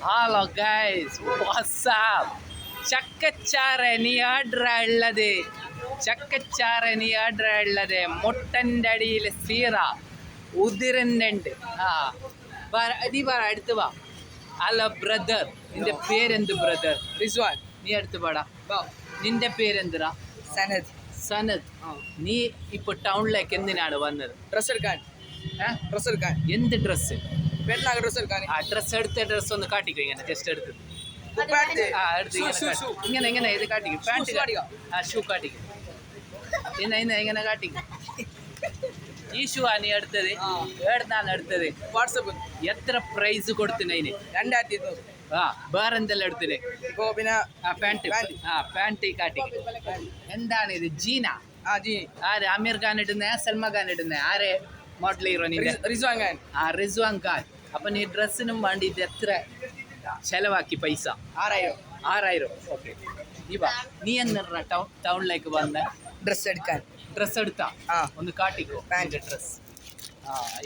Hello guys, WhatsApp ചക്കച്ചാറനി ആഡ്രുള്ളത്. ചക്കച്ചാറനി ആഡ്രുള്ളത് മുട്ടൻ്റെ അടിയിൽ സീറ ഉതിരുന്നുണ്ട്. നീ പറ, അടുത്ത് വാ. ഹലോ ബ്രദർ, നിന്റെ പേരെന്ത് ബ്രദർ? റിസ്വാൻ. നീ അടുത്ത് പാടാ. നിന്റെ പേരെന്തിറാ? സനത്. സനത്. നീ ഇപ്പൊ ടൗണിലേക്ക് എന്തിനാണ് വന്നത്? ഡ്രസ് എടുക്കാൻ. ഡ്രസ് എടുക്കാൻ. എന്ത് ഡ്രസ്സ്? പെരുന്നാൾക്ക് ഡ്രസ് എടുക്കാൻ. ആ ഡ്രസ്സ് എടുത്ത ഡ്രസ്സ് ഒന്ന് കാട്ടിക്കോ, ഇങ്ങനെ ജസ്റ്റ് എടുത്ത്. ഇങ്ങനെ ഇങ്ങനെ ഇത് കാട്ടിക്കും. Pant shoe കാട്ടിക്കും. ഇങ്ങനെ കാട്ടിക്കും. ഈ ഷൂ ആ നീ എടുത്തത്? എവിടുന്നാണ് എടുത്തത്? വാട്സപ്പ്. എത്ര പ്രൈസ് കൊടുത്തിനതിന്? 2200. ആ, വേറെ എന്തെല്ലാം എടുത്തിന്? ഇപ്പൊ പിന്നെ പാൻറ് കാട്ടി. എന്താണ് ഇത്? ജീന? ആര്? അമീർ ഖാൻ ഇടുന്ന, സൽമാൻ ഖാൻ ഇടുന്ന? ആരെ മോഡൽ ഹീറോ? റിസ്വാൻ ഖാൻ. റിസ്വാൻ ഖാൻ. അപ്പൊ നീ ഡ്രസ്സിനും വേണ്ടിയിട്ട് എത്ര ചെലവാക്കി പൈസ? 6000. ഓക്കെ. നീ എന്നാ ടൗണിലേക്ക് വന്ന? ഡ്രസ് എടുക്കാൻ. ഡ്രസ് എടുത്താ? ഒന്ന് കാട്ടിക്കോ ഡ്രസ്.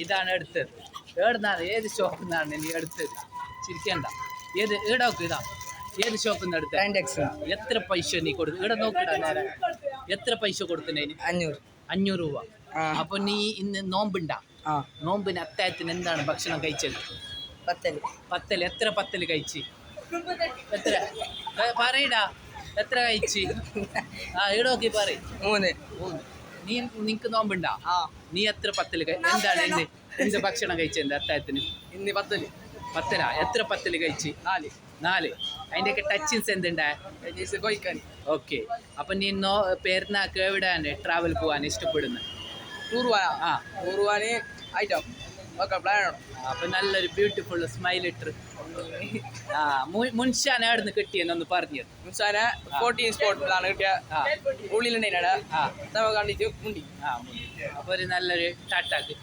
ഇതാണ് എടുത്തത്. എവിടുന്നാണ്? ഏത് ഷോപ്പിൽ നിന്നാണ് നീ എടുത്തത്? ചിരിക്കണ്ട. ഏത് ഈടോക്ക്? ഇതാ ഏത് ഷോപ്പിൽ നിന്ന് എടുത്തത്? എത്ര പൈസ നീ കൊടുത്തു? ഇവിടെ നോക്കിടാ നേരെ. എത്ര പൈസ കൊടുത്തതിന്? 500 രൂപ. അപ്പൊ നീ ഇന്ന് നോമ്പുണ്ടാ? നോമ്പിന് അത്താഴത്തിന് എന്താണ് ഭക്ഷണം കഴിച്ചത്? പത്തല്. എത്ര പത്തല് കഴിച്ച്? എത്ര പറയടാ, എത്ര കഴിച്ച്? ഈടോക്കി പറ. 3. നിനക്ക് നോമ്പുണ്ടാ? നീ എത്ര പത്തല്? എന്താണ് എന്ത് ഭക്ഷണം കഴിച്ചത് അത്താഴത്തിന്? ഇന്ന് പത്തലാ. എത്ര പത്തല് കഴിച്ച്? 4. അതിൻ്റെയൊക്കെ ടച്ചിങ്സ് എന്തുണ്ടാ? ഓക്കെ. അപ്പൊ നീ പെരുന്നാൾക്ക് എവിടെയാണ് ട്രാവൽ പോകാൻ ഇഷ്ടപ്പെടുന്നത്? അപ്പൊ നല്ലൊരു ബ്യൂട്ടിഫുൾ സ്മൈൽ ഇട്ട്. മുൻഷാൻ എവിടുന്ന് കിട്ടിയെന്നൊന്ന് പറഞ്ഞത്? മുൻഷാനെ 14 സ്പോട്ടിലാണ് കിട്ടിയ. ഉള്ളിലുണ്ടായിട്ടാ കണ്ടിട്ട് മുണ്ടി. അപ്പൊ ഒരു നല്ലൊരു ടാറ്റാക്ക്.